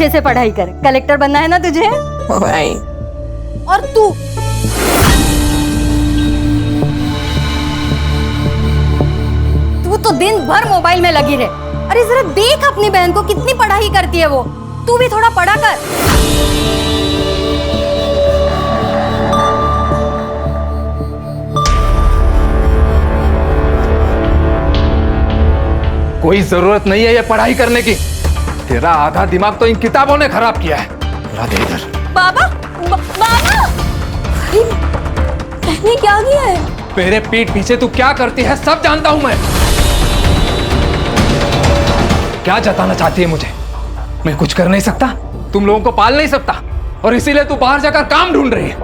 अच्छे से पढ़ाई कर, कलेक्टर बनना है ना तुझे। भाई और तू तो दिन भर मोबाइल में लगी रहे। अरे जरा देख अपनी बहन को, कितनी पढ़ाई करती है वो। तू भी थोड़ा पढ़ा कर। कोई जरूरत नहीं है ये पढ़ाई करने की। तेरा आधा दिमाग तो इन किताबों ने खराब किया है। ला दे इधर। बाबा, बाबा, मैंने क्या किया है? मेरे पीठ पीछे तू क्या करती है सब जानता हूं मैं। क्या जताना चाहती है मुझे? मैं कुछ कर नहीं सकता, तुम लोगों को पाल नहीं सकता, और इसीलिए तू बाहर जाकर काम ढूंढ रही है,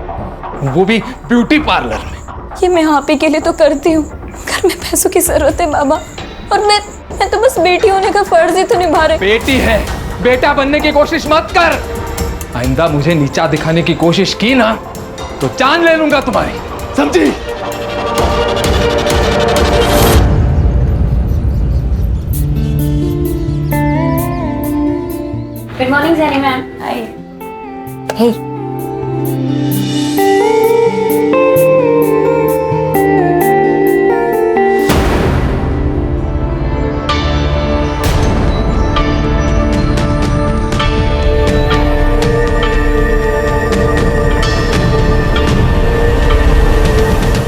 वो भी ब्यूटी पार्लर में। ये मैं आप ही के लिए तो करती हूँ, घर में पैसों की जरूरत है बाबा, और मैं तो बस बेटी होने का फर्ज ही तो निभा रही। बेटी है, बेटा बनने की कोशिश मत कर। आइंदा मुझे नीचा दिखाने की कोशिश की ना तो जान ले लूंगा तुम्हारी, समझी? Good morning Jenny ma'am. Hi. Hey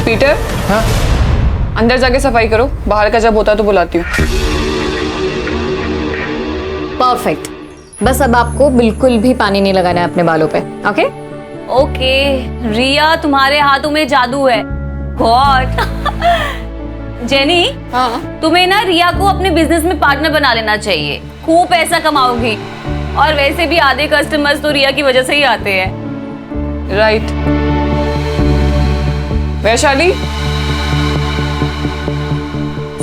Peter, हाँ? अंदर जाके सफाई करो, बाहर का जब होता तो बुलाती हूँ। परफेक्ट। बस अब आपको बिल्कुल भी पानी नहीं लगाना है अपने बालों पे। ओके ओके रिया, तुम्हारे हाथों में जादू है। गॉड। जेनी, तुम्हें ना रिया को अपने बिजनेस में पार्टनर बना लेना चाहिए, खूब पैसा कमाओगी। और वैसे भी आधे कस्टमर्स तो रिया की वजह से ही आते हैं। राइट। वैशाली,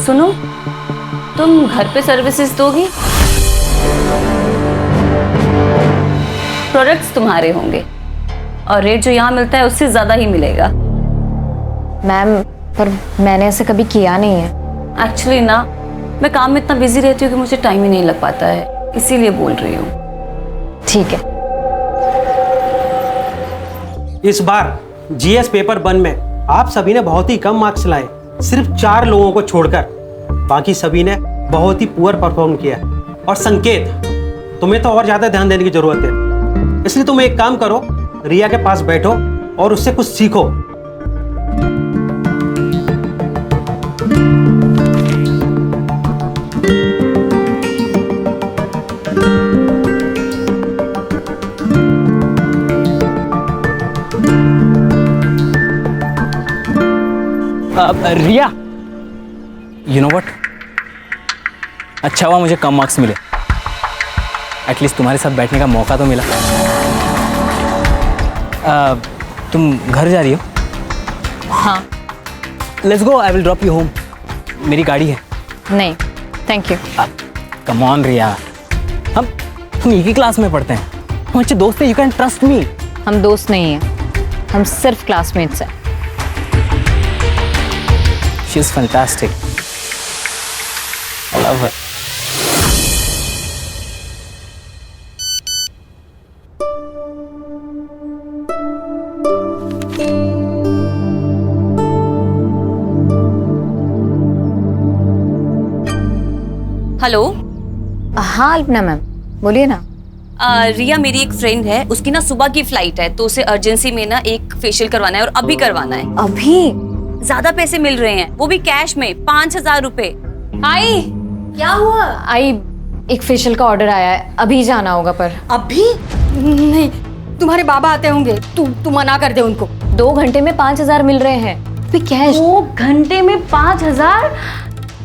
सुनो, तुम घर पे सर्विसेज दोगी? प्रोडक्ट्स तुम्हारे होंगे और रेट जो यहाँ मिलता है उससे ज्यादा ही मिलेगा। मैम, पर मैंने ऐसे कभी किया नहीं है। एक्चुअली ना, मैं काम में इतना बिजी रहती हूँ कि मुझे टाइम ही नहीं लग पाता है, इसीलिए बोल रही हूँ। ठीक है। इस बार जीएस पेपर 1 में आप सभी ने बहुत ही कम मार्क्स लाए, सिर्फ 4 लोगों को छोड़कर। बाकी सभी ने बहुत ही पुअर परफॉर्म किया। और संकेत, तुम्हें तो और ज्यादा ध्यान देने की जरूरत है, इसलिए तुम एक काम करो, रिया के पास बैठो और उससे कुछ सीखो। रिया, यू नो व्हाट, अच्छा हुआ मुझे कम मार्क्स मिले, एटलीस्ट तुम्हारे साथ बैठने का मौका तो मिला। तुम घर जा रही हो? हाँ। Let's go, I will drop you home. मेरी गाड़ी है। नहीं, थैंक यू। कम ऑन रिया, हम एक ही क्लास में पढ़ते हैं, हम अच्छे दोस्त हैं, यू कैन ट्रस्ट मी। हम दोस्त नहीं हैं, हम सिर्फ क्लासमेट्स हैं। She is fantastic, I love her. Hello. हाँ अल्पना मैम, बोलिए ना। रिया मेरी एक फ्रेंड है, उसकी ना सुबह की फ्लाइट है, तो उसे अर्जेंसी में ना एक फेशियल करवाना है और अभी करवाना है। अभी? ज्यादा पैसे मिल रहे हैं, वो भी कैश में, 5,000 रुपए। आई, क्या हुआ? आई, एक फेशियल का ऑर्डर आया है, अभी जाना होगा। पर अभी नहीं, तुम्हारे बाबा आते होंगे, तू मना कर दे उनको। 2 घंटे में 5,000 मिल रहे हैं, भी कैश। 2 घंटे में 5,000?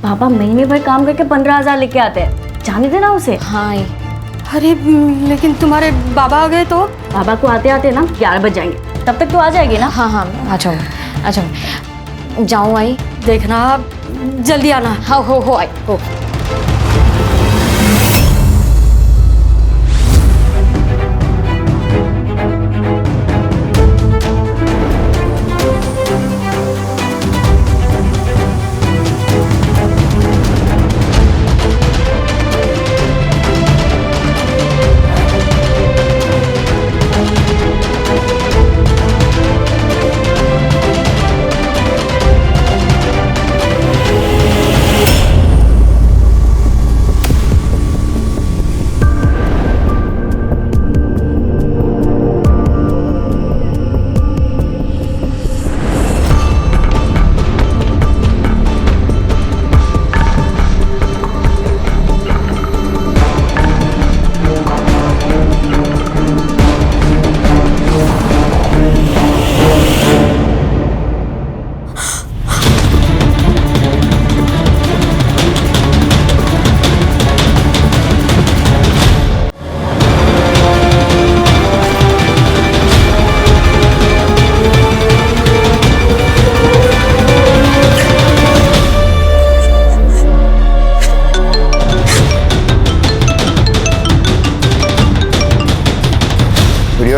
बाबा महीने भर काम करके 15,000 लेके आते हैं, जाने देना उसे। हाँ। अरे लेकिन तुम्हारे बाबा आ गए तो? बाबा को आते आते ना 11 बज जाएंगे, तब तक तो आ जाएगी ना? हाँ हाँ, आ जाऊँ। जाऊँ आई? देखना जल्दी आना। हाँ, हो आई, हो।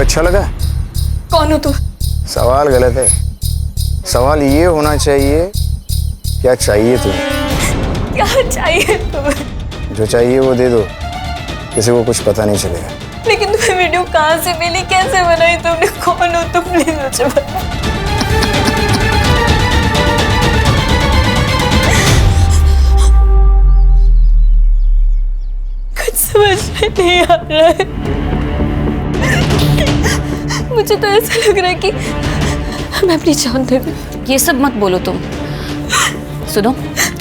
अच्छा लगा? कौन हो तू? सवाल गलत है। सवाल ये होना चाहिए, क्या चाहिए तुम्हें? क्या चाहिए तुम्हें? जो चाहिए वो दे दो, किसी को कुछ पता नहीं चलेगा। लेकिन तुम्हें वीडियो कहाँ से मिली, कैसे बनाई तुमने, कौन हो तुम, प्लीज मुझे बता। कुछ समझ में नहीं आ रहा है। मुझे तो ऐसा लग रहा है कि मैं अपनी जान दे दूं। ये सब मत बोलो तुम। सुनो,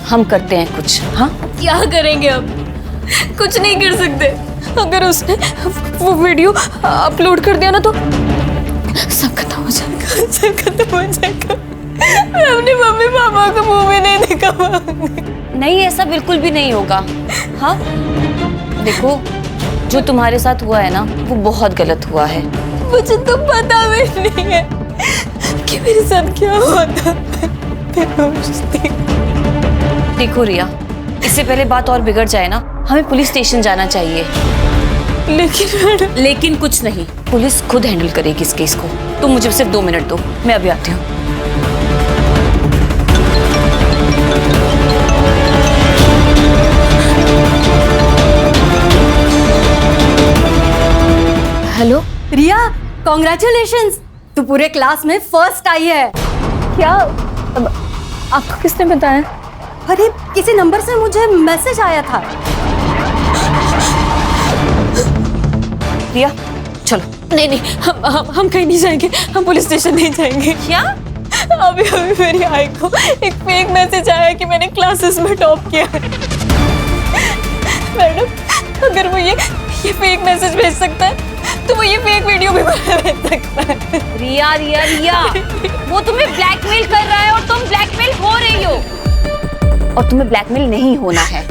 हम करते हैं कुछ। हाँ, क्या करेंगे अब? कुछ नहीं कर सकते। अगर उसने वो वीडियो अपलोड कर दिया ना तो सब खत्म हो जाएगा, सब खत्म हो जाएगा। मैं अपने मम्मी पापा को मुंह में नहीं दिखा पाऊंगी। नहीं, ऐसा बिल्कुल भी नहीं होगा। हाँ, देखो, जो तुम्हारे साथ हुआ है ना, वो बहुत गलत हुआ है। मुझे तो पता भी नहीं है कि मेरे साथ क्या हुआ था। देखो रिया, इससे पहले बात और बिगड़ जाए ना, हमें पुलिस स्टेशन जाना चाहिए। लेकिन कुछ नहीं, पुलिस खुद हैंडल करेगी इस केस को। तुम मुझे सिर्फ 2 मिनट दो, मैं अभी आती हूँ। हेलो रिया, कॉन्ग्रेचुलेशंस, तू पूरे क्लास में फर्स्ट आई है। क्या? आपको किसने बताया? अरे किसी नंबर से मुझे मैसेज आया था। रिया, चलो। नहीं, हम कहीं नहीं जाएंगे, हम पुलिस स्टेशन नहीं जाएंगे। क्या? अभी मेरी आई को एक फेक मैसेज आया कि मैंने क्लासेस में टॉप किया है। मैडम, अगर वो ये फेक मैसेज भेज सकता है तो वो ये फेक वीडियो भी भेज सकता है। रिया रिया रिया, वो तुम्हें ब्लैकमेल कर रहा है और तुम ब्लैकमेल हो रही हो। और तुम्हें ब्लैकमेल नहीं होना है।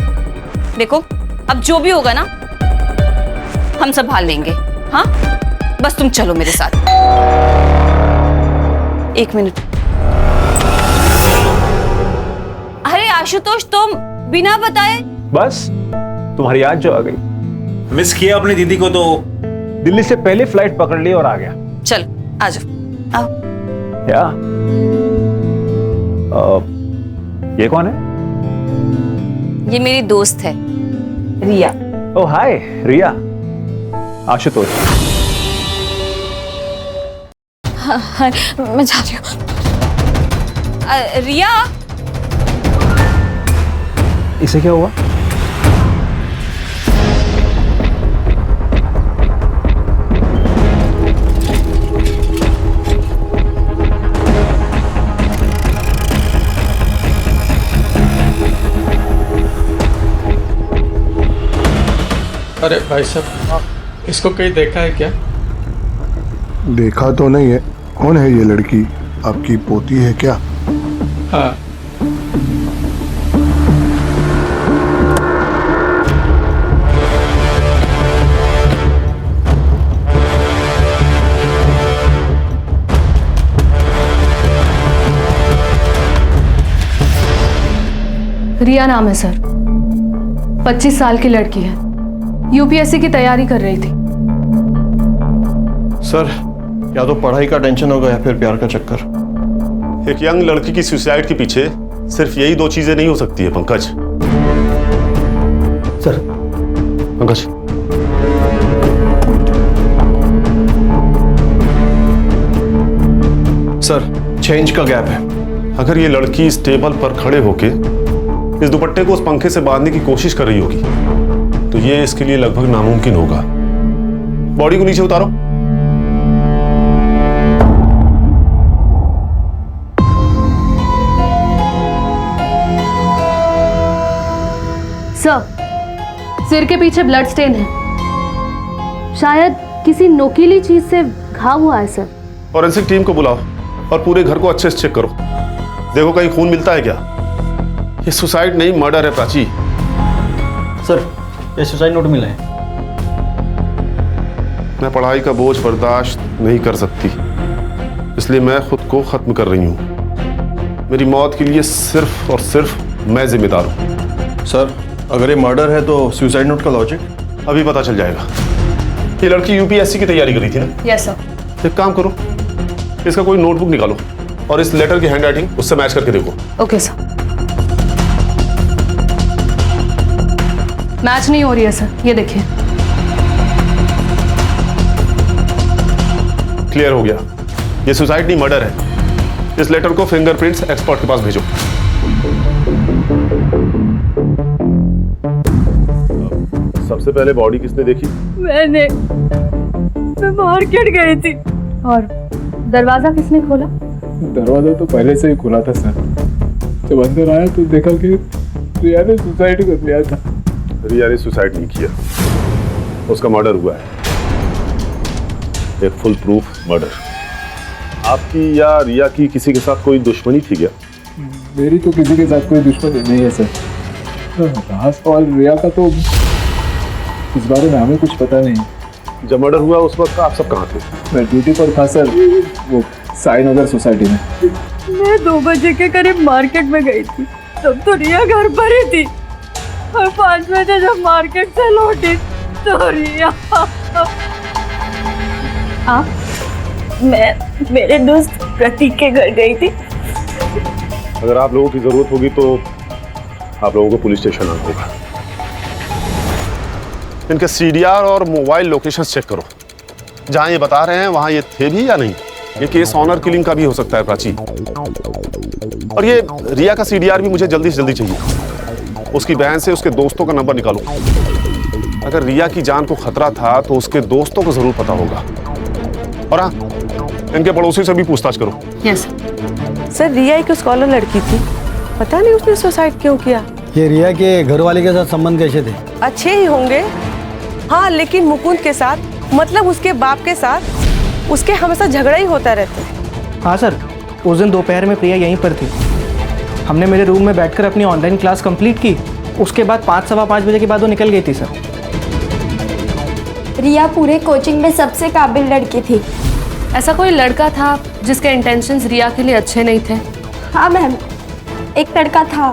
देखो, अब जो भी होगा ना, हम संभाल लेंगे। हाँ, बस तुम चलो मेरे साथ। 1 मिनट। अरे आशुतोष, तुम बिना बताए? बस तुम्हारी याद जो आ गई। मिस किया अपनी दीदी को तो दिल्ली से पहले फ्लाइट पकड़ ली और आ गया। चल, आ जाओ। आओ। क्या? ये कौन है? ये मेरी दोस्त है, रिया। ओह हाय रिया। आशुतोष। हाँ, मैं जा रही हूँ। रिया, इसे क्या हुआ? अरे भाई साहब, इसको कहीं देखा है क्या? देखा तो नहीं है। कौन है ये लड़की? आपकी पोती है क्या? हाँ। रिया नाम है सर, 25 साल की लड़की है, यूपीएससी की तैयारी कर रही थी। सर, या तो पढ़ाई का टेंशन होगा या फिर प्यार का चक्कर। एक यंग लड़की की सुसाइड के पीछे सिर्फ यही 2 चीजें नहीं हो सकती है Pankaj. Sir, Pankaj, sir change का गैप है। अगर ये लड़की इस टेबल पर खड़े होके इस दुपट्टे को उस पंखे से बांधने की कोशिश कर रही होगी तो ये इसके लिए लगभग नामुमकिन होगा। बॉडी को नीचे उतारो। सर, सिर के पीछे ब्लड स्टेन है, शायद किसी नोकीली चीज से घाव हुआ है सर। फॉरेंसिक टीम को बुलाओ और पूरे घर को अच्छे से चेक करो। देखो कहीं खून मिलता है क्या। ये सुसाइड नहीं, मर्डर है प्राची। सर, ये सुसाइड नोट मिला है। मैं पढ़ाई का बोझ बर्दाश्त नहीं कर सकती, इसलिए मैं खुद को खत्म कर रही हूँ। मेरी मौत के लिए सिर्फ और सिर्फ मैं जिम्मेदार हूँ। सर, अगर ये मर्डर है तो सुसाइड नोट का लॉजिक? अभी पता चल जाएगा। ये लड़की यूपीएससी की तैयारी कर रही थी ना? Yes sir. एक काम करो, इसका कोई नोटबुक निकालो और इस लेटर की हैंडराइटिंग उससे मैच करके देखो। Okay sir. मैच नहीं हो रही है सर, ये देखिए। क्लियर हो गया, ये सुसाइड नहीं मर्डर है। इस लेटर को फिंगरप्रिंट्स एक्सपर्ट के पास भेजो। सबसे पहले बॉडी किसने देखी? मैं मार्केट गई थी। और दरवाजा किसने खोला? दरवाजा तो पहले से ही खुला था सर। जब अंदर आया तो देखा कि रिया ने सुसाइड कर लिया था। रिया ने सुसाइड नहीं किया, उसका मर्डर हुआ है, एक फुल प्रूफ मर्डर। आपकी या रिया की किसी के साथ कोई दुश्मनी थी क्या? मेरी तो किसी के साथ कोई दुश्मनी नहीं है सर। रहा सवाल रिया का, तो इस बारे में हमें कुछ पता नहीं। जब मर्डर हुआ उस वक्त आप सब कहाँ थे? मैं ड्यूटी पर था सर, वो साई नगर सोसाइटी में। मैं 2 बजे के करीब मार्केट में गई थी, तब तो रिया घर पर ही थी। और 5 बजे जब मार्केट से लौटी तो रिया। आप? मैं मेरे दोस्त प्रतीक के घर गई थी। अगर आप लोगों की जरूरत होगी तो आप लोगों को पुलिस स्टेशन आना होगा। इनके सीडीआर और मोबाइल लोकेशन चेक करो, जहां ये बता रहे हैं वहां ये थे भी या नहीं। ये केस ऑनर किलिंग का भी हो सकता है प्राची। और ये रिया का सीडीआर भी मुझे जल्दी से जल्दी चाहिए। उसकी बहन से उसके दोस्तों का नंबर निकालो। अगर रिया की जान को खतरा था तो उसके दोस्तों को जरूर पता होगा। और हाँ, इनके पड़ोसी से भी पूछताछ करो। Yes sir. रिया एक स्कॉलर लड़की थी, पता नहीं उसने सुसाइड क्यों किया। ये रिया के घर वाले के साथ संबंध कैसे थे? अच्छे ही होंगे, हाँ, लेकिन मुकुंद के साथ, मतलब उसके बाप के साथ उसके हमेशा झगड़ा ही होता रहता। हाँ सर, उस दिन दोपहर में प्रिया यहीं पर थी। हमने मेरे रूम में बैठकर अपनी ऑनलाइन क्लास कंप्लीट की। उसके बाद 5 सवा 5 बजे के बाद वो निकल गई थी सर। रिया पूरे कोचिंग में सबसे काबिल लड़की थी। ऐसा कोई लड़का था जिसके इंटेंशंस रिया के लिए अच्छे नहीं थे? हाँ मैम, एक लड़का था।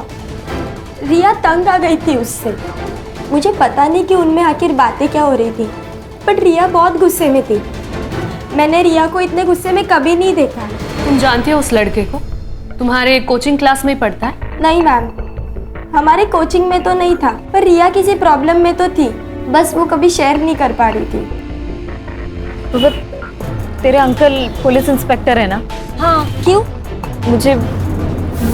रिया तंग आ गई थी उससे। मुझे पता नहीं कि उनमें आखिर बातें क्या हो रही थी, बट रिया बहुत गुस्से में थी। मैंने रिया को इतने गुस्से में कभी नहीं देखा। तुम जानती हो उस लड़के को? तुम्हारे कोचिंग क्लास में ही पढ़ता है? नहीं मैम, हमारे कोचिंग में तो नहीं था, पर रिया किसी प्रॉब्लम में तो थी, बस वो कभी शेयर नहीं कर पा रही थी। तो तेरे अंकल पुलिस इंस्पेक्टर है ना? हाँ। क्यों?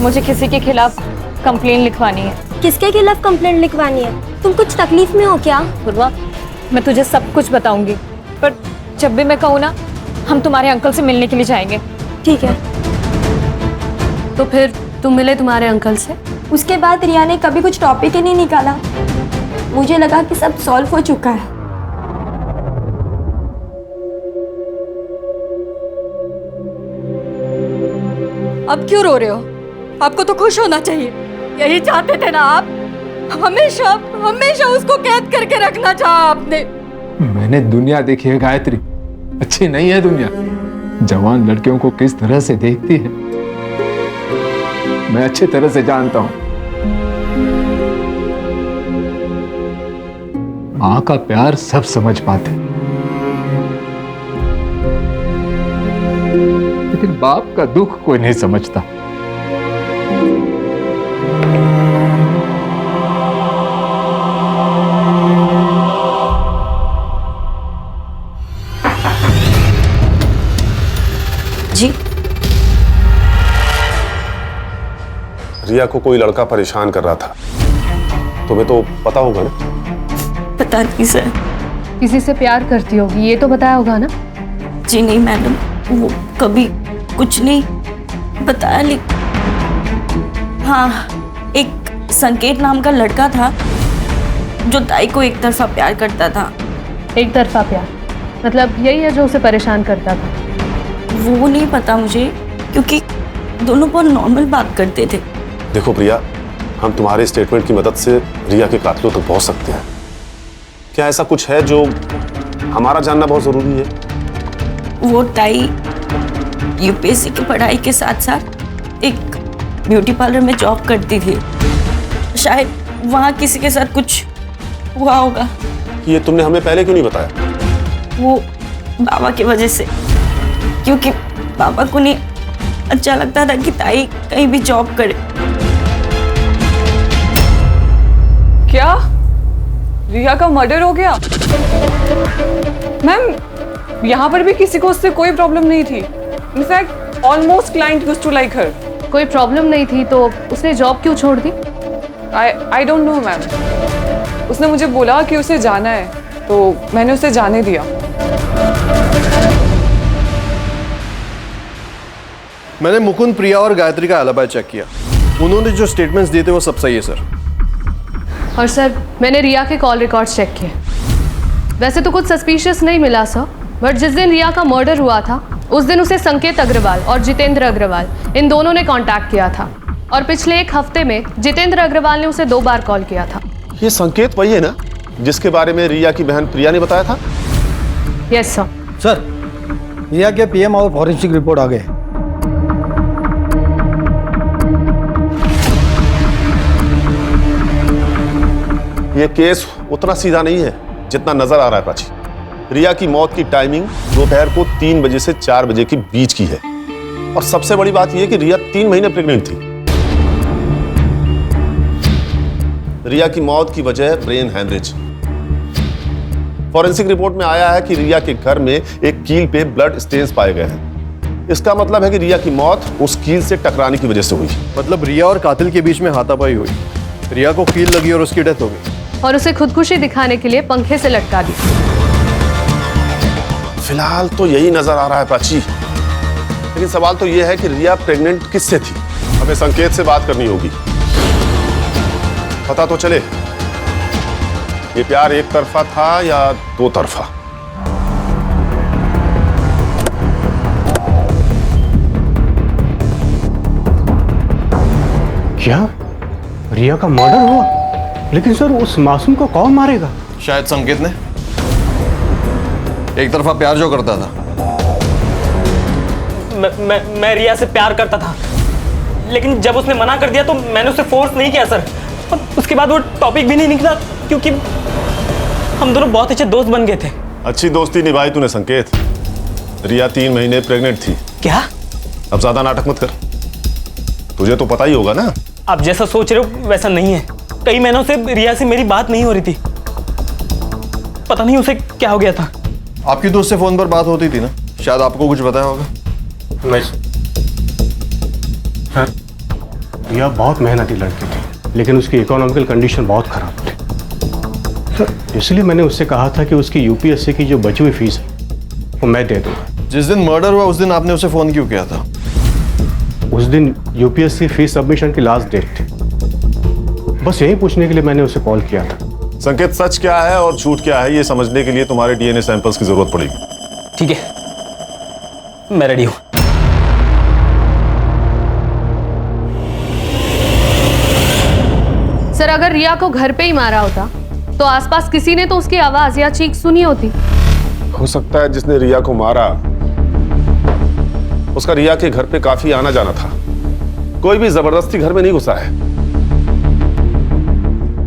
मुझे किसी के खिलाफ कंप्लेन लिखवानी है। किसके खिलाफ कंप्लेंट लिखवानी है? तुम कुछ तकलीफ में हो क्या? पूर्वा, मैं तुझे सब कुछ बताऊंगी, पर जब भी मैं कहूँ ना, हम तुम्हारे अंकल से मिलने के लिए जाएंगे। ठीक है। तो फिर तुम मिले तुम्हारे अंकल से? उसके बाद रिया ने कभी कुछ टॉपिक ही नहीं निकाला। मुझे लगा कि सब सॉल्व हो चुका है। अब क्यों रो रहे हो? आपको तो खुश होना चाहिए। यही चाहते थे ना आप? हमेशा हमेशा उसको कैद करके रखना चाहा आपने। मैंने दुनिया देखी है गायत्री, अच्छी नहीं है दुनिया। जवान लड़कियों को किस तरह से देखती है मैं अच्छी तरह से जानता हूं। मां का प्यार सब समझ पाते, लेकिन बाप का दुख कोई नहीं समझता। जी, रिया को कोई लड़का परेशान कर रहा था, तुम्हें तो पता होगा ना? पता नहीं सर। किसी से प्यार करती होगी, ये तो बताया होगा ना? जी नहीं मैडम, वो कभी कुछ नहीं बताया। लेकिन हाँ, एक संकेत नाम का लड़का था जो ताई को एक तरफा प्यार करता था। एक तरफा प्यार मतलब यही है जो उसे परेशान करता था? वो नहीं पता मुझे, क्योंकि दोनों बहुत नॉर्मल बात करते थे। देखो प्रिया, हम तुम्हारे स्टेटमेंट की मदद से रिया के कातिलों तक पहुंच सकते हैं। क्या ऐसा कुछ है जो हमारा जानना बहुत जरूरी है? वो ताई यूपीएससी की पढ़ाई के साथ साथ एक ब्यूटी पार्लर में जॉब करती थी। शायद वहाँ किसी के साथ कुछ हुआ होगा। ये तुमने हमें पहले क्यों नहीं बताया? वो बाबा की वजह से, क्योंकि बाबा को नहीं अच्छा लगता था कि ताई कहीं भी जॉब करे। क्या रिया का मर्डर हो गया? मैम, यहाँ पर भी किसी को उससे कोई प्रॉब्लम नहीं थी। In fact almost client used to like her. कोई प्रॉब्लम नहीं थी तो उसने जॉब क्यों छोड़ दी? I don't know ma'am. उसने मुझे बोला कि उसे जाना है तो मैंने उसे जाने दिया। मैंने मुकुंद, प्रिया और गायत्री का एलिबी चेक किया। उन्होंने जो स्टेटमेंट्स दिए थे वो सब सही है सर। और सर, मैंने रिया के कॉल रिकॉर्ड्स चेक किए। वैसे तो कुछ सस्पिशियस नहीं मिला सर, बट जिस दिन रिया का मर्डर हुआ था उस दिन उसे संकेत अग्रवाल और जितेंद्र अग्रवाल, इन दोनों ने कांटेक्ट किया था। और पिछले एक हफ्ते में जितेंद्र अग्रवाल ने उसे 2 बार कॉल किया था। ये संकेत वही है ना जिसके बारे में रिया की बहन प्रिया ने बताया था? Yes sir. सर, रिया के पीएम और फॉरेंसिक रिपोर्ट आ गए। ये केस उतना सीधा नहीं है जितना नजर आ रहा है प्राची। रिया की मौत की टाइमिंग दोपहर को 3 बजे से 4 बजे के बीच की है। और सबसे बड़ी बात यह कि रिया 3 महीने प्रेग्नेंट थी। रिया की मौत की वजह ब्रेन हैमरेज। फॉरेंसिक रिपोर्ट में आया है कि रिया के घर में एक कील पे ब्लड स्टेन्स पाए गए हैं। इसका मतलब है कि रिया की मौत उस कील से टकराने की वजह से हुई। मतलब रिया और कातिल के बीच में हाथापाई हुई, रिया को कील लगी और उसकी डेथ हो गई। और उसे खुदकुशी दिखाने के लिए पंखे से लटका दी। फिलहाल तो यही नजर आ रहा है प्राची, लेकिन सवाल तो यह है कि रिया प्रेग्नेंट किससे थी? हमें संकेत से बात करनी होगी। पता तो चले ये प्यार एक तरफा था या 2 तरफा। क्या रिया का मर्डर हुआ? लेकिन सर, उस मासूम को कौन मारेगा? शायद संकेत ने। एक तरफा प्यार जो करता था। मैं रिया से प्यार करता था, लेकिन जब उसने मना कर दिया तो मैंने उसे फोर्स नहीं किया सर। और उसके बाद वो टॉपिक भी नहीं निकला, क्योंकि हम दोनों बहुत अच्छे दोस्त बन गए थे। अच्छी दोस्ती निभाई तूने संकेत। रिया 3 महीने प्रेग्नेंट थी। क्या? अब ज्यादा नाटक मत कर, तुझे तो पता ही होगा ना। आप जैसा सोच रहे हो वैसा नहीं है। कई महीनों से रिया से मेरी बात नहीं हो रही थी। पता नहीं उसे क्या हो गया था। आपकी तो उससे फोन पर बात होती थी ना, शायद आपको कुछ बताया होगा। नहीं सर, रिया बहुत मेहनती लड़की थी, लेकिन उसकी इकोनॉमिकल कंडीशन बहुत खराब थी सर। इसलिए मैंने उससे कहा था कि उसकी यूपीएससी की जो बची हुई फीस है वो मैं दे दूंगा। जिस दिन मर्डर हुआ उस दिन आपने उसे फोन क्यों किया था? उस दिन यूपीएससी फीस सबमिशन की लास्ट डेट थी। बस यही पूछने के लिए मैंने उसे कॉल किया था। संकेत, सच क्या है और झूठ क्या है ये समझने के लिए तुम्हारे डीएनए सैंपल्स की जरूरत पड़ेगी। ठीक है, मैं रेडी हूं। सर, अगर रिया को घर पे ही मारा होता तो आसपास किसी ने तो उसकी आवाज या चीख सुनी होती। हो सकता है जिसने रिया को मारा उसका रिया के घर पे काफी आना जाना था। कोई भी जबरदस्ती घर में नहीं घुसा है।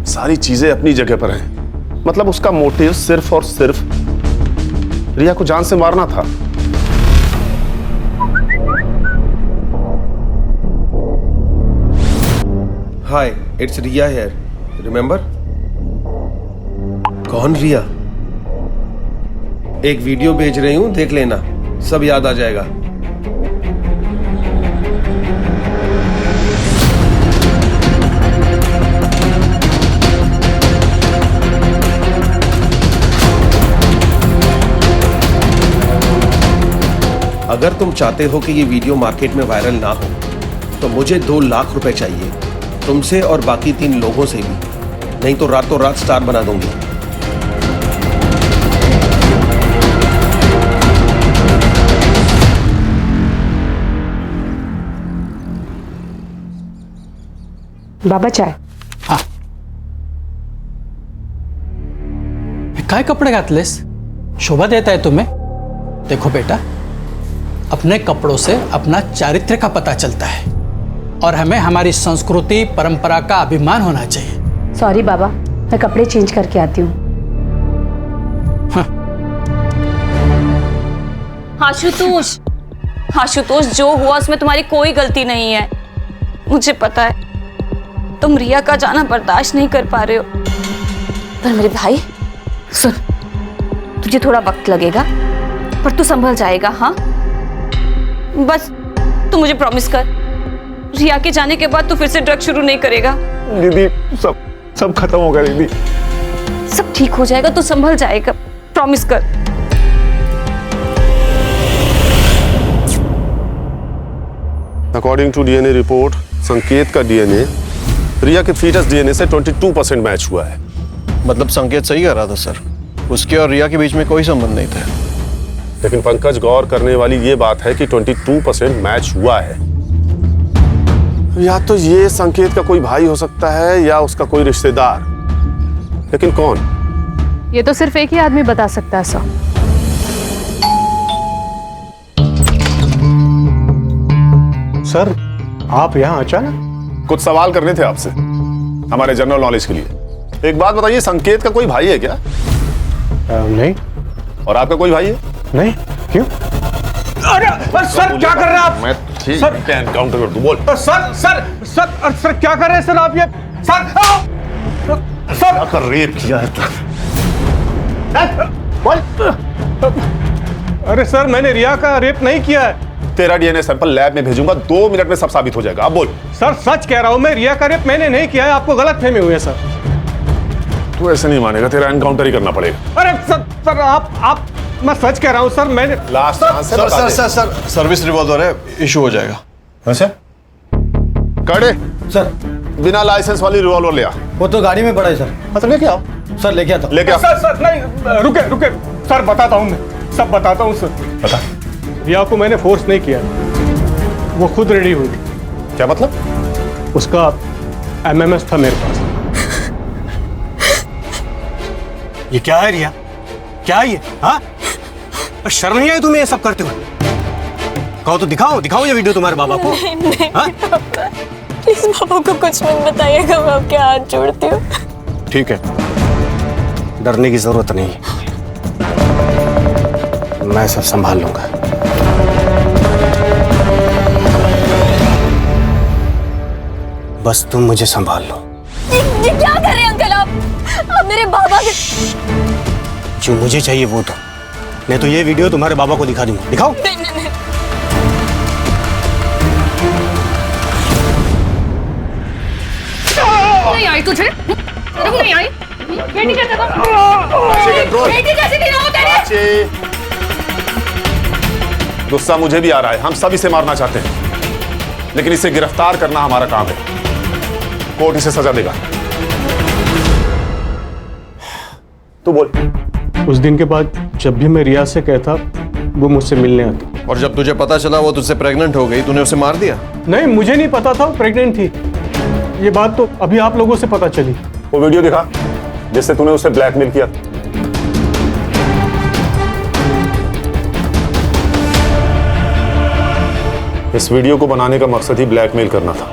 सारी चीजें अपनी जगह पर हैं। मतलब उसका मोटिव सिर्फ और सिर्फ रिया को जान से मारना था। हाय, इट्स रिया हियर, रिमेंबर? कौन रिया? एक वीडियो भेज रही हूं, देख लेना, सब याद आ जाएगा। अगर तुम चाहते हो कि ये वीडियो मार्केट में वायरल ना हो तो मुझे 2 लाख रुपए चाहिए, तुमसे और बाकी 3 लोगों से भी, नहीं तो रातों रात स्टार बना दूंगी। बाबा चाय. हाँ. काय कपडे घातलेस? शोभा देता है तुम्हें? देखो बेटा, अपने कपड़ों से अपना चारित्र्य का पता चलता है और हमें हमारी संस्कृति परंपरा का अभिमान होना चाहिए। सॉरी बाबा, मैं कपड़े चेंज करके आती हूँ। आशुतोष, आशुतोष जो हुआ उसमें तुम्हारी कोई गलती नहीं है। मुझे पता है तुम रिया का जाना बर्दाश्त नहीं कर पा रहे हो, पर मेरे भाई सुन, तुझे थोड़ा वक्त लगेगा पर तू संभल जाएगा। हाँ बस तू मुझे प्रॉमिस कर, रिया के जाने के बाद तू फिर से ड्रग शुरू नहीं करेगा। दीदी सब खत्म होगा दीदी, सब ठीक हो जाएगा, तू संभल जाएगा, प्रॉमिस कर। अकॉर्डिंग टू डीएनए रिपोर्ट, संकेत का डीएनए रिया के फीटस डीएनए से 22% मैच हुआ है। मतलब संकेत सही कह रहा था सर, उसके और रिया के बीच में कोई संबंध नहीं था। लेकिन पंकज, गौर करने वाली ये बात है कि 22% मैच हुआ है। या तो ये संकेत का कोई भाई हो सकता है या उसका कोई रिश्तेदार, लेकिन कौन? ये तो सिर्फ एक ही आदमी बता सकता है सर। सर आप यहाँ अचानक? कुछ सवाल करने थे आपसे हमारे जनरल नॉलेज के लिए। एक बात बताइए, संकेत का कोई भाई है क्या? नहीं। और आपका कोई भाई है? नहीं। क्यों? अरे सर क्या कर रहे हैं आप? मैं ठीक एनकाउंटर कर दूं, बोल। सर सर सर सर क्या कर रहे हैं सर आप? ये सर क्या कर रेप किया है? अरे सर मैंने रिया का रेप नहीं किया है। तेरा डीएनए सैंपल लैब में भेजूंगा, 2 मिनट में सब साबित हो जाएगा। अब बोल। सर सच कह रहा हूं मैं, रिया का रेप मैंने नहीं किया है, आपको गलतफहमी हुई है सर। तू ऐसे नहीं मानेगा, तेरा एनकाउंटर ही करना पड़ेगा। अरे सर आप मैं सच कह रहा हूं सर, मैंने लास्ट सर सर्विस रिवॉल्वर है, इशू हो जाएगा। अच्छा कड़े सर, बिना लाइसेंस वाली रिवॉल्वर ले आ। वो तो गाड़ी में पड़ा है सर। मतलब लेके आओ सर, लेके आता। लेके आओ सर नहीं, रुके सर, बताता हूं मैं, सब बताता हूं सर। बता। रिया को मैंने फोर्स नहीं किया, वो खुद रेडी हुई थी। क्या मतलब? उसका एमएमएस था मेरे पास। ये क्या है रिया? क्या है ये? हाँ, शर्म नहीं आई तुम्हें ये सब करते हुए? कहो तो दिखाओ ये वीडियो तुम्हारे बाबा को। नहीं प्लीज पापा को कुछ मत बताइएगा, मैं आपके हाथ जोड़ती हूँ। ठीक है, डरने की जरूरत नहीं, मैं सब संभाल लूंगा। बस तुम मुझे संभाल लो। ये क्या कर रहे हैं अंकल आप मेरे बाबा के। जो मुझे चाहिए वो दो, नहीं तो ये वीडियो तुम्हारे बाबा को दिखा दूंगा। दिखाओ। नहीं। नहीं आई तुझे? नहीं आई? बेटी कैसे बेटी कैसे नहीं हो तेरे? गुस्सा मुझे भी आ रहा है, हम सब इसे मारना चाहते हैं, लेकिन इसे गिरफ्तार करना हमारा काम है। कोर्ट इसे सजा देगा। तू बोल। उस दिन के बाद जब भी मैं रिया से कहता, वो मुझसे मिलने आती। और जब तुझे पता चला वो तुझसे प्रेग्नेंट हो गई, तूने उसे मार दिया? नहीं, मुझे नहीं पता था वो प्रेग्नेंट थी। ये बात तो अभी आप लोगों से पता चली। वो वीडियो दिखा जिससे तूने उसे ब्लैकमेल किया। इस वीडियो को बनाने का मकसद ही ब्लैकमेल करना था,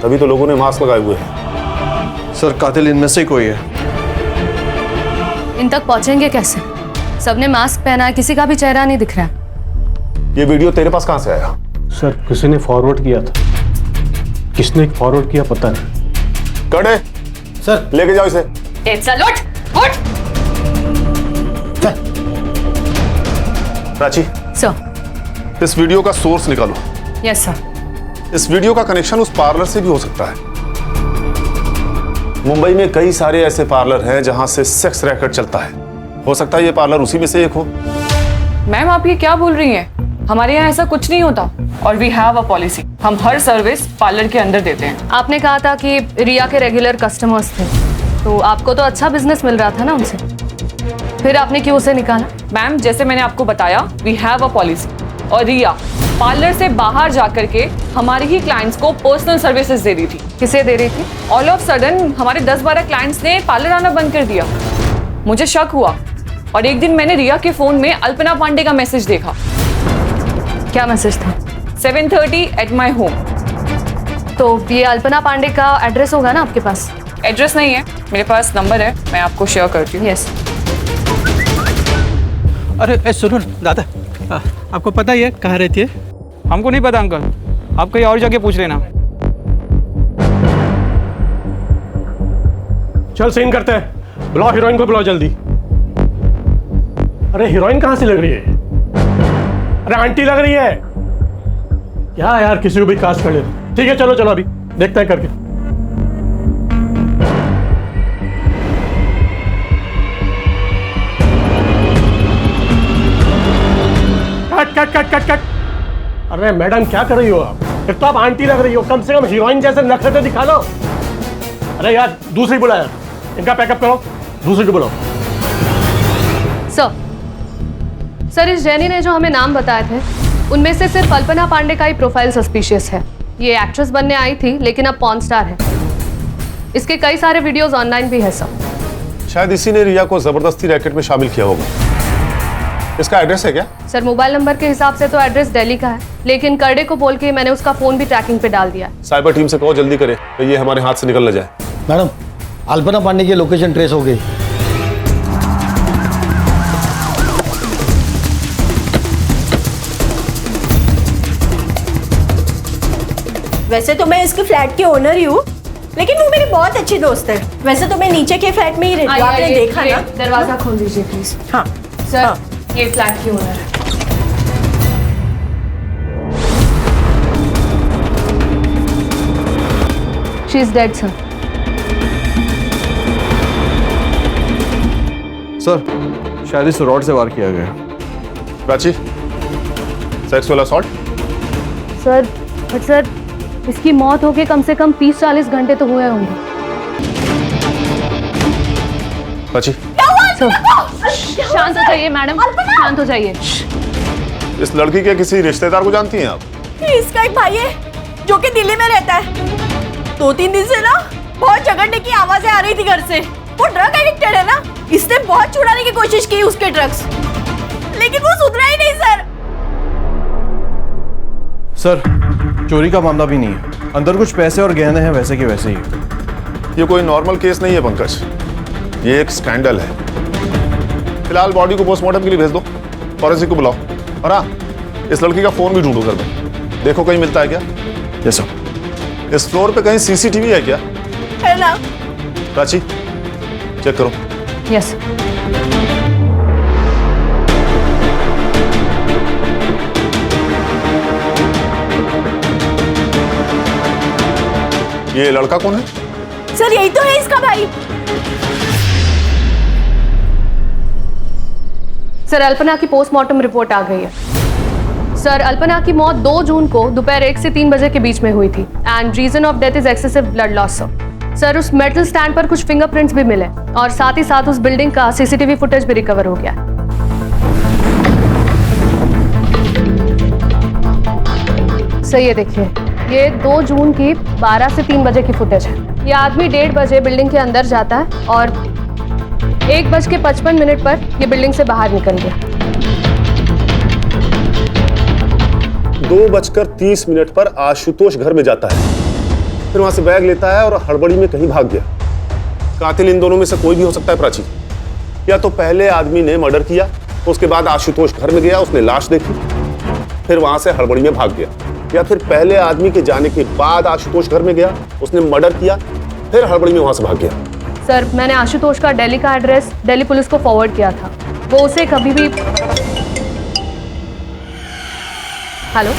तभी तो लोगों ने मास्क लगाए हुए हैं। सर कातिल इनमें से कोई है। इन तक पहुंचेंगे कैसे? सबने मास्क पहना है, किसी का भी चेहरा नहीं दिख रहा। ये वीडियो तेरे पास कहां से आया? सर किसी ने फॉरवर्ड किया था। किसने फॉरवर्ड किया पता नहीं। कड़े सर, लेके जाओ इसे। चल उठ। प्राची सर। इस वीडियो का सोर्स निकालो। Yes sir. इस वीडियो का कनेक्शन उस पार्लर से भी हो सकता है। मुंबई में कई सारे ऐसे पार्लर हैं जहां से सेक्स रैकेट चलता है, हो सकता है ये पार्लर उसी में से एक हो। मैम आप ये क्या बोल रही हैं? हमारे यहाँ ऐसा कुछ नहीं होता और वी हैव अ पॉलिसी, हम हर सर्विस पार्लर के अंदर देते हैं। आपने कहा था कि रिया के रेगुलर कस्टमर्स थे, तो आपको तो अच्छा बिजनेस मिल रहा था ना उनसे, फिर आपने क्यों उसे निकाला? मैम जैसे मैंने आपको बताया, वी हैव अ पॉलिसी, और रिया पार्लर से बाहर जाकर के हमारे ही क्लाइंट्स को पर्सनल सर्विसेज दे रही थी। किसे दे रही थी? ऑल ऑफ सडन हमारे 10-12 क्लाइंट्स ने पार्लर आना बंद कर दिया। मुझे शक हुआ और एक दिन मैंने रिया के फोन में अल्पना पांडे का मैसेज देखा। क्या मैसेज था? 7:30 एट माई होम। तो ये अल्पना पांडे का एड्रेस होगा ना आपके पास? एड्रेस नहीं है, मेरे पास नंबर है, मैं आपको शेयर करती हूँ। यस। अरे सुनो ना दादा, आपको पता ही है कहाँ रहती है? हमको नहीं पता अंकल, आप कहीं और जाके पूछ लेना। चल सीन करते हैं, बुलाओ हीरोइन को, बुलाओ जल्दी। अरे हीरोइन कहाँ से लग रही है? अरे आंटी लग रही है क्या यार, किसी को भी कास्ट कर ले। ठीक है चलो चलो अभी देखते हैं करके। Cut cut cut cut cut. अरे मैडम क्या कर रही हो आप? एक तो आप आंटी लग रही हो, कम से कम हीरोइन जैसे नखरे तो दिखा लो। अरे यार दूसरी बुला यार, इनका पैकअप करो, दूसरी को बुलाओ। सर इस जेनी ने जो हमें नाम बताए थे उनमें से सिर्फ अल्पना पांडे का ही प्रोफाइल सस्पिशियस है। ये एक्ट्रेस बनने आई थी लेकिन अब पॉर्न स्टार है। इसके कई सारे वीडियोस ऑनलाइन भी है सर। शायद इसी ने रिया को जबरदस्ती रैकेट में शामिल किया होगा। इसका एड्रेस है क्या? सर मोबाइल नंबर के हिसाब से तो एड्रेस दिल्ली का है, लेकिन करडे को बोल के मैंने उसका फोन भी ट्रैकिंग पे डाल दिया। साइबर टीम से कहो जल्दी करे तो ये हमारे हाथ से निकल न जाए। मैडम अल्पना पांडे की लोकेशन ट्रेस हो गई। वैसे तो मैं इसके फ्लैट की ओनर ही हूँ, लेकिन वो मेरी बहुत अच्छी दोस्त है। वैसे तो मैं नीचे के फ्लैट में ही रहती हूँ, आपने देखा ना। दरवाजा खोल दीजिए प्लीज। हाँ सर हाँ। ये फ्लैट की ओनर है। She is dead sir. Sir शायद इस रॉड से वार किया गया। Prachi, sexual assault? Sir but sir इसकी मौत होके कम से कम 30-40 घंटे तो हुए होंगे। प्राची, शांत हो जाइए मैडम, शांत हो जाइए। इस लड़की के किसी रिश्तेदार को जानती हैं आप? इसका एक भाई है जो कि दिल्ली में रहता है। 2-3 दिन से ना बहुत झगड़ने की आवाजें आ रही थी घर से। वो ड्रग एडिक्टेड है ना, इसने बहुत छुड़ाने की कोशिश की उसके ड्रग्स, लेकिन वो सुधरा ही नहीं सर। सर चोरी का मामला भी नहीं है, अंदर कुछ पैसे और गहने हैं वैसे के वैसे ही। ये कोई नॉर्मल केस नहीं है पंकज, ये एक स्कैंडल है। फिलहाल बॉडी को पोस्टमार्टम के लिए भेज दो, फॉरेंसिक को बुलाओ, और हाँ इस लड़की का फोन भी ढूंढो घर में, देखो कहीं मिलता है क्या। Yes sir. इस फ्लोर पे कहीं सीसीटीवी है क्या? है ना। प्राची चेक करो। यस। ये लड़का कौन है? सर यही तो है इसका भाई। सर अल्पना की पोस्टमार्टम रिपोर्ट आ गई है। सर अल्पना की मौत 2 जून को दोपहर 1 से 3 बजे के बीच में हुई थी and reason of death is excessive blood loss. Sir उस मेटल स्टैंड पर कुछ फिंगरप्रिंट्स भी मिले और साथ ही साथ उस बिल्डिंग का सीसीटीवी फुटेज भी रिकवर हो गया। सर ये देखिए, ये 2 जून की 12 से 3 बजे की फुटेज है। ये आदमी 1:30 बजे बिल्डिंग के अंदर जाता है और 1:55 पर ये बिल्डिंग से बाहर निकल गया। 2:30 पर आशुतोष घर में जाता है, फिर वहां से बैग लेता है और हड़बड़ी में कहीं भाग गया। कातिल इन दोनों में से कोई भी हो सकता है प्राची। या तो पहले आदमी ने मर्डर किया, उसके बाद आशुतोष घर में गया, उसने लाश देखी, फिर वहां से हड़बड़ी में भाग गया, या फिर पहले आदमी के जाने के बाद आशुतोष घर में गया, उसने मर्डर किया, फिर हड़बड़ी में वहां से भाग गया। सर मैंने आशुतोष का दिल्ली का एड्रेस दिल्ली पुलिस को फॉरवर्ड किया था। वो उसे कभी भी। Hello,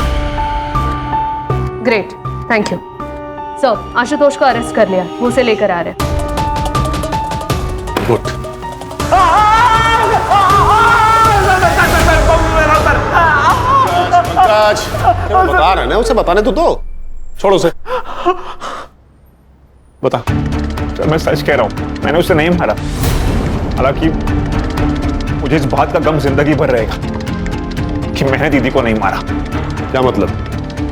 great, thank you sir. Ashutosh को अरेस्ट कर लिया, वो उसे लेकर आ रहे हैं। गुड। बता रहे ना, उसे बताने तो दो, छोड़ो उसे। बता। मैं सच कह रहा हूँ, मैंने उसे नहीं मारा। हालांकि मुझे इस बात का गम जिंदगी भर रहेगा कि मैंने दीदी को नहीं मारा। क्या मतलब?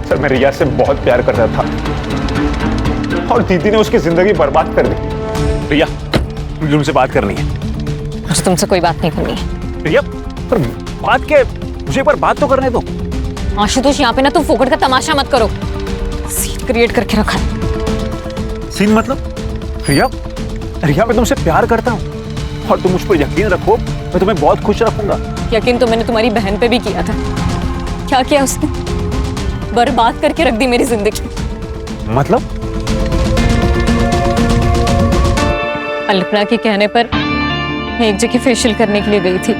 सर मैं रिया से बहुत प्यार करता था और दीदी ने उसकी जिंदगी बर्बाद कर दी। रिया मुझे तुमसे बात करनी है। मुझे तुमसे कोई बात नहीं करनी है। रिया पर बात क्या, मुझे एक बार बात तो करने दो। आशुतोष यहाँ पे ना तुम फोकट का तमाशा मत करो। सीन क्रिएट करके रखा है। सीन मतलब? रिया मैं तुमसे प्यार करता हूँ और तुम मुझ पर यकीन रखो, मैं तुम्हें बहुत खुश रखूंगा। यकीन तो मैंने तुम्हारी बहन पे भी किया था। क्या किया उसने? बर्बाद करके रख दी मेरी जिंदगी। मतलब? अल्पना के कहने पर मैं एक जगह फेशियल करने के लिए गई थी।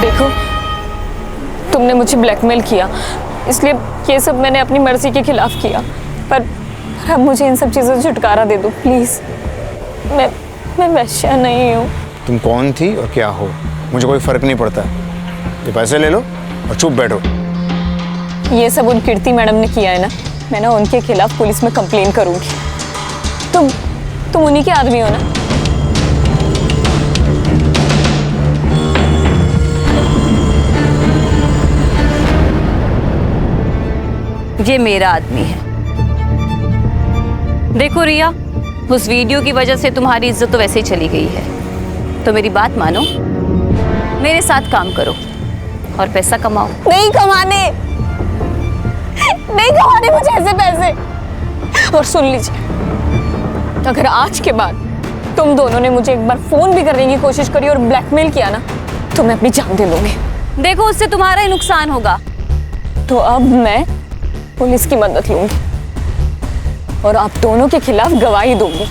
देखो, तुमने मुझे ब्लैकमेल किया, इसलिए ये सब मैंने अपनी मर्जी के खिलाफ किया। पर अब मुझे इन सब चीज़ों से छुटकारा दे दो प्लीज़। मैं वैश्या नहीं हूँ। तुम कौन थी और क्या हो, मुझे कोई फर्क नहीं पड़ता। ये पैसे ले लो और चुप बैठो। ये सब उन कीर्ति मैडम ने किया है ना, मैं ना उनके खिलाफ पुलिस में कंप्लेन करूँगी। तुम उन्हीं के आदमी हो ना? ये मेरा आदमी है। देखो रिया, उस वीडियो की वजह से तुम्हारी इज्जत तो वैसे ही चली गई है, तो मेरी बात मानो, मेरे साथ काम करो और पैसा कमाओ। नहीं कमाने मुझे ऐसे पैसे। और सुन लीजिए, अगर आज के बाद तुम दोनों ने मुझे एक बार फोन भी करने की कोशिश करी और ब्लैकमेल किया ना, तो मैं अपनी जान दे लूंगी। देखो, उससे तुम्हारा ही नुकसान होगा। तो अब मैं पुलिस की मदद लूंगी और आप दोनों के खिलाफ गवाही दूंगी।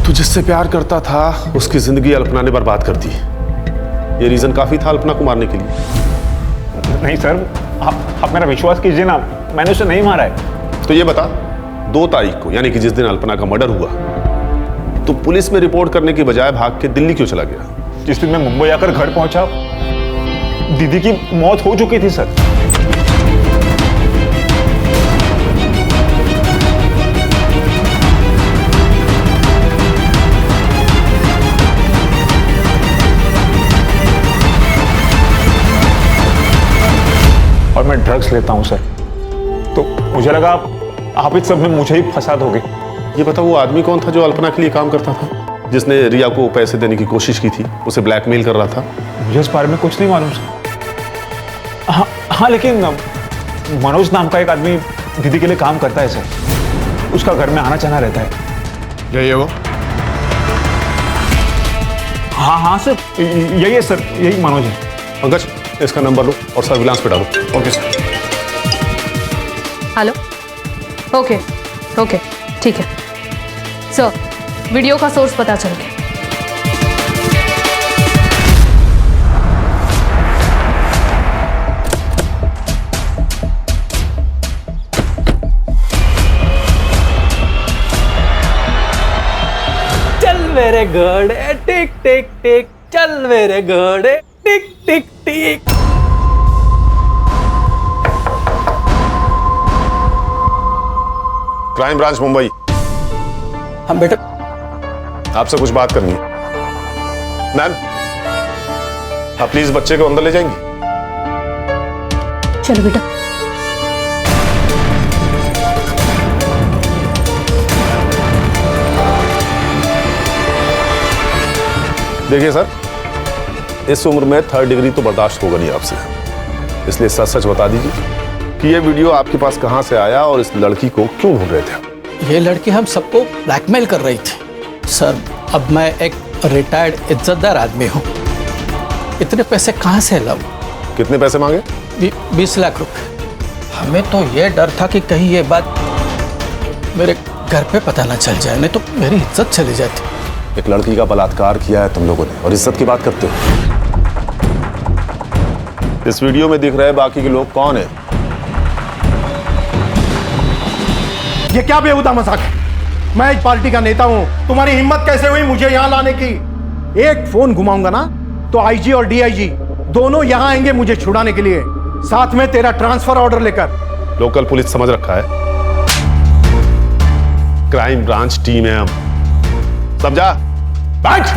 तू जिससे प्यार करता था उसकी जिंदगी अल्पना ने बर्बाद कर दी। ये रीजन काफी था अल्पना को मारने के लिए। नहीं सर, आप मेरा विश्वास कीजिए ना, मैंने उसे नहीं मारा है। तो ये बता, 2 तारीख को यानी कि जिस दिन अल्पना का मर्डर हुआ, तो पुलिस में रिपोर्ट करने की बजाय भाग के दिल्ली क्यों चला गया? जिस दिन मैं मुंबई आकर घर पहुंचा, दीदी की मौत हो चुकी थी सर। और मैं ड्रग्स लेता हूं सर, तो मुझे लगा आप इस सब में मुझे ही फंसा दोगे। ये बता, वो आदमी कौन था जो अल्पना के लिए काम करता था, जिसने रिया को पैसे देने की कोशिश की थी, उसे ब्लैकमेल कर रहा था? मुझे इस बारे में कुछ नहीं मालूम सर। हाँ, लेकिन मनोज नाम का एक आदमी दीदी के लिए काम करता है सर। उसका घर में आना जाना रहता है। यही है वो? हाँ सर, यही है सर, यही मनोज है। पंकज, इसका नंबर लो और सर्विलांस पे डालो। Okay sir. हेलो, ओके ठीक है सर, वीडियो का सोर्स पता चल गया। चल मेरे घोड़े टिक टिक टिक, चल मेरे घोड़े टिक टिक टिक। Crime branch Mumbai. हम बेटा, आपसे कुछ बात करनी है। मैम, आप प्लीज बच्चे को अंदर ले जाएंगी? चलो बेटा। देखिए सर, इस उम्र में 3rd डिग्री तो बर्दाश्त होगा नहीं आपसे, इसलिए सच सच बता दीजिए कि ये वीडियो आपके पास कहां से आया और इस लड़की को क्यों ढूंढ रहे थे? ये लड़की हम सबको ब्लैकमेल कर रही थी सर। अब मैं एक रिटायर्ड इज्जतदार आदमी हूँ, इतने पैसे कहाँ से लाऊं? कितने पैसे मांगे? 20 लाख रुपए। हमें तो ये डर था कि कहीं ये बात मेरे घर पे पता ना चल जाए, नहीं तो मेरी इज्जत चली जाती। एक लड़की का बलात्कार किया है तुम लोगों ने और इज्जत की बात करते हो। इस वीडियो में दिख रहे बाकी के लोग कौन है? ये क्या बेहुदा मजाक है? मैं एक पार्टी का नेता हूं, तुम्हारी हिम्मत कैसे हुई मुझे यहां लाने की? एक फोन घुमाऊंगा ना तो आईजी और डीआईजी दोनों यहां आएंगे मुझे छुड़ाने के लिए, साथ में तेरा ट्रांसफर ऑर्डर लेकर। लोकल पुलिस समझ रखा है, क्राइम ब्रांच टीम है हम, समझा? बैठ।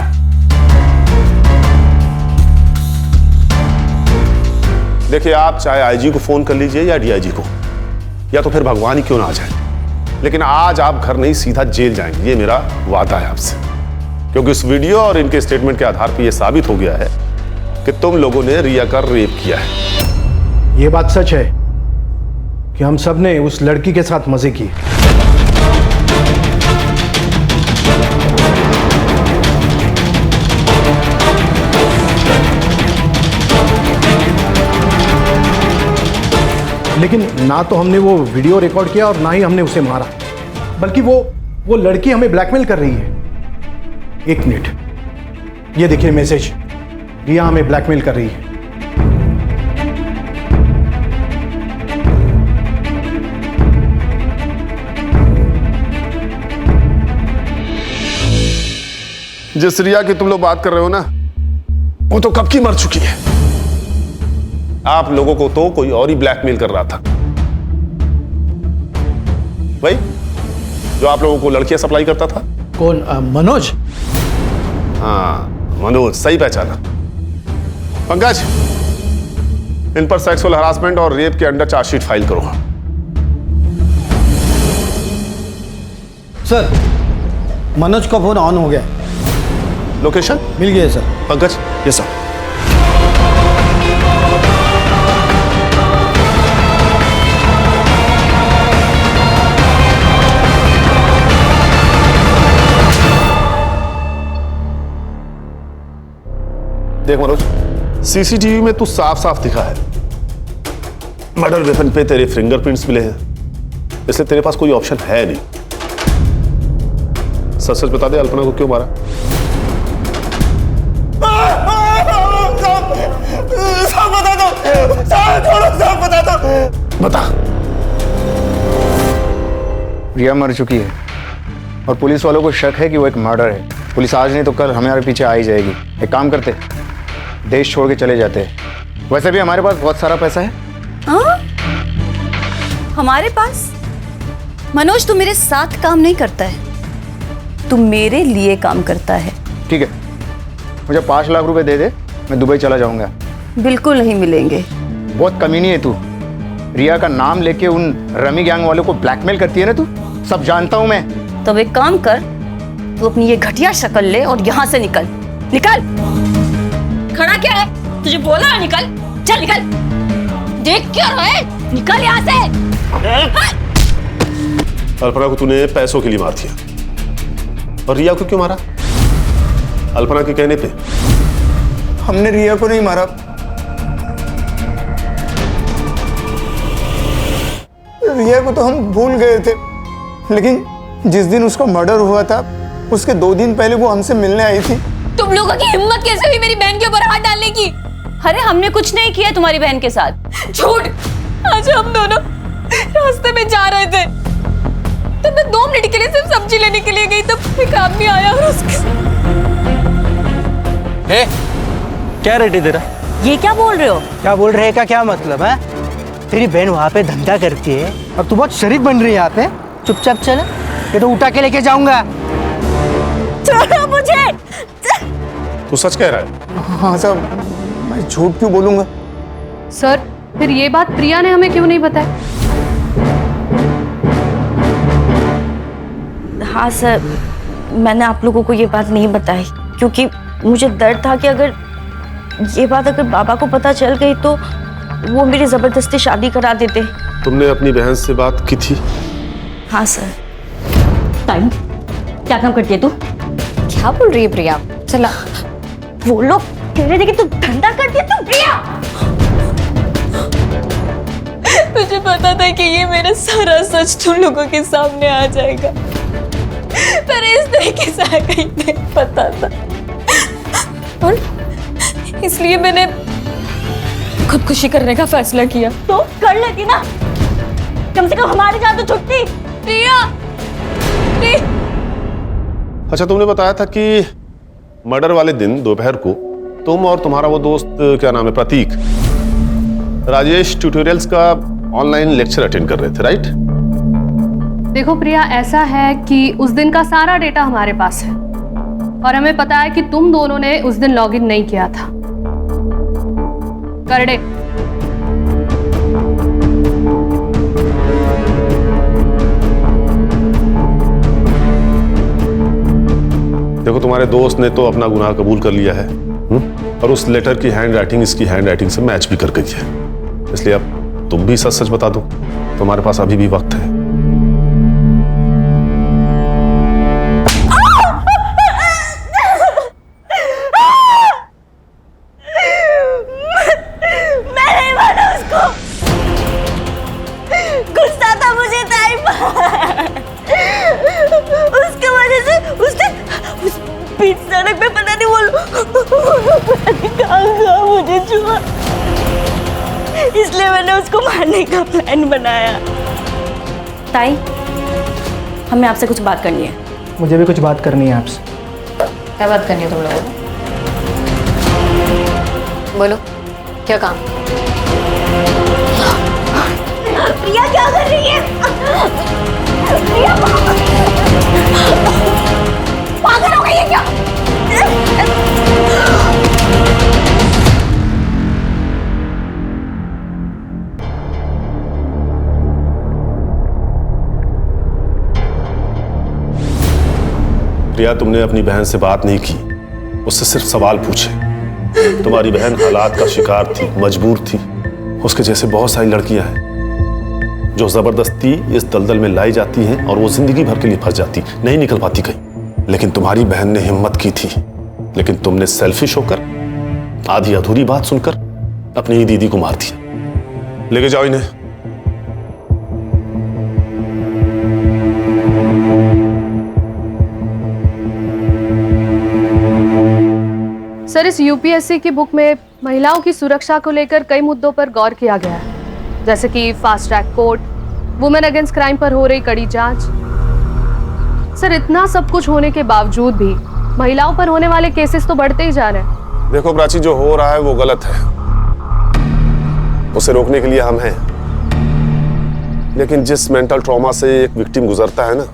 देखिए, आप चाहे आईजी को फोन कर लीजिए या डीआईजी को, या तो फिर भगवान ही क्यों ना आ जाए, लेकिन आज आप घर नहीं सीधा जेल जाएंगे, ये मेरा वादा है आपसे। क्योंकि इस वीडियो और इनके स्टेटमेंट के आधार पर यह साबित हो गया है कि तुम लोगों ने रिया का रेप किया है। ये बात सच है कि हम सब ने उस लड़की के साथ मजे किए। लेकिन ना तो हमने वो वीडियो रिकॉर्ड किया और ना ही हमने उसे मारा, बल्कि वो लड़की हमें ब्लैकमेल कर रही है। एक मिनट, ये देखिए मैसेज, रिया हमें ब्लैकमेल कर रही है। जिस रिया की तुम लोग बात कर रहे हो ना, वो तो कब की मर चुकी है। आप लोगों को तो कोई और ही ब्लैकमेल कर रहा था, भाई जो आप लोगों को लड़कियां सप्लाई करता था। कौन? मनोज? हाँ मनोज, सही पहचाना। पंकज, इन पर सेक्सुअल हरासमेंट और रेप के अंडर चार्जशीट फाइल करो। सर, मनोज का फोन ऑन हो गया। लोकेशन मिल गया सर। पंकज, ये सर। देख मनोज, सीसीटीवी में तू साफ साफ दिखा है, मर्डर वेपन पे तेरे फिंगरप्रिंट्स मिले हैं, इसलिए तेरे पास कोई ऑप्शन है नहीं। सच सच बता दे, अल्पना को क्यों मारा? सब बता दो, सब बता दो। बता। रिया मर चुकी है और पुलिस वालों को शक है कि वो एक मर्डर है। पुलिस आज नहीं तो कल हमारे पीछे आ ही जाएगी। एक काम करते, देश छोड़ के चले जाते हैं। वैसे भी हमारे पास बहुत सारा पैसा है। हाँ? हमारे पास? मनोज, तू मेरे साथ काम नहीं करता है, तू मेरे लिए काम करता है। ठीक है, मुझे 5 लाख रुपए दे दे, मैं दुबई चला जाऊंगा। बिल्कुल नहीं मिलेंगे। बहुत कमीनी है तू। रिया का नाम लेके उन रमी गैंग वालों को ब्लैकमेल करती है ना तू, सब जानता हूं मैं। तब एक काम कर, तू अपनी ये घटिया शक्ल ले और यहाँ से निकल। निकल। खड़ा क्या है? तुझे बोला ना निकल। चल निकल। देख क्या रहा है? निकल यहाँ से। अल्पना को तूने पैसों के लिए मार दिया, और रिया को क्यों मारा? अल्पना के कहने पे। हमने रिया को नहीं मारा, रिया को तो हम भूल गए थे, लेकिन जिस दिन उसका मर्डर हुआ था उसके 2 दिन पहले वो हमसे मिलने आई थी। तुम लोगों की हिम्मत कैसे हुई मेरी बहन के ऊपर हाथ डालने की? अरे हमने कुछ नहीं किया तुम्हारी बहन के साथ। झूठ। आज हम दोनों रास्ते में जा रहे थे, तब मैं 2 मिनट के लिए सिर्फ सब्जी लेने के लिए गई, तब एक आदमी आया और उसके क्या रेट है तेरा? ये क्या बोल रहे हो? क्या बोल रहे का क्या मतलब है? तेरी बहन वहाँ पे धंधा करती है और तू बहुत शरीफ बन रही है यहाँ पे। चुपचाप चल, ये तो उठा के लेके जाऊंगा। छोड़ो मुझे। तू सच कह रहा है? हाँ साहब, मैं झूठ क्यों बोलूंगा? सर, फिर ये बात प्रिया ने हमें क्यों नहीं बताई? हाँ सर, मैंने आप लोगों को ये बात नहीं बताई क्योंकि मुझे डर था कि अगर ये बात अगर बाबा को पता चल गई तो वो मेरी जबरदस्ती शादी करा देते। तुमने अपनी बहन से बात की थी? हाँ सर। टाइम क्या काम करती है तू? क्या बोल रही है प्रिया? चला, वो लोग कह रहे थे कि तू धंधा करती है। तू प्रिया, मुझे पता था कि ये मेरा सारा सच तुम लोगों के सामने आ जाएगा, पर इस तरीके से आएगा ही नहीं पता था, और इसलिए मैंने खुदकुशी करने का फैसला किया। तो कर लेती ना, कम से कम हमारी जान तो छुटती। प्रिया, अच्छा, तुमने बताया था कि मर्डर वाले दिन दोपहर को तुम और तुम्हारा वो दोस्त, क्या नाम है, प्रतीक, राजेश ट्यूटोरियल्स का ऑनलाइन लेक्चर अटेंड कर रहे थे, राइट? देखो प्रिया, ऐसा है कि उस दिन का सारा डेटा हमारे पास है और हमें पता है कि तुम दोनों ने उस दिन लॉगिन नहीं किया था। करडे, तुम्हारे दोस्त ने तो अपना गुनाह कबूल कर लिया है और उस लेटर की हैंड राइटिंग इसकी हैंड राइटिंग से मैच भी कर गई है। इसलिए अब तुम भी सच सच बता दो, तुम्हारे पास अभी भी वक्त है। मैं नहीं माना उसको, गुस्सा था मुझे टाइम, उसके वजह से उसने बीच सड़क पे पता नहीं कहाँ मुझे छुआ, इसलिए मैंने उसको मारने का प्लान बनाया। ताई, हमें आपसे कुछ बात करनी है। मुझे भी कुछ बात करनी है आपसे। क्या बात करनी है तुम लोगों को? बोलो, क्या काम? प्रिया क्या कर रही है? प्रिया पागल हो गई है क्या? प्रिया, तुमने अपनी बहन से बात नहीं की, उससे सिर्फ सवाल पूछे। तुम्हारी बहन हालात का शिकार थी, मजबूर थी। उसके जैसे बहुत सारी लड़कियां हैं जो जबरदस्ती इस दलदल में लाई जाती हैं और वो जिंदगी भर के लिए फंस जाती, नहीं निकल पाती कहीं। लेकिन तुम्हारी बहन ने हिम्मत की थी, लेकिन तुमने सेल्फिश होकर आधी अधूरी बात सुनकर अपनी ही दीदी को मार दिया। लेके जाओ इन्हें। सर, इस यूपीएससी की बुक में महिलाओं की सुरक्षा को लेकर कई मुद्दों पर गौर किया गया है, जैसे कि fast track court, women against crime पर हो रही कड़ी जांच। सर, इतना सब कुछ होने के बावजूद भी महिलाओं पर होने वाले केसेस तो बढ़ते ही जा रहे हैं। देखो प्राची, जो हो रहा है वो गलत है, उसे रोकने के लिए हम हैं। लेकिन जिस मेंटल ट्रॉमा से एक विक्टिम गुजरता है ना,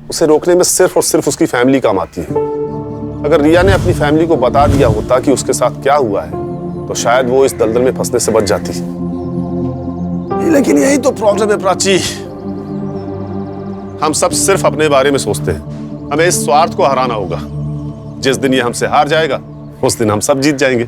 उसे रोकने में सिर्फ और सिर्फ उसकी फैमिली काम आती है। अगर रिया ने अपनी फैमिली को बता दिया होता कि उसके साथ क्या हुआ है, तो शायद वो इस दलदल में फंसने से बच जाती। लेकिन यही तो प्रॉब्लम है प्राची, हम सब सिर्फ अपने बारे में सोचते हैं। हमें इस स्वार्थ को हराना होगा। जिस दिन ये हमसे हार जाएगा, उस दिन हम सब जीत जाएंगे।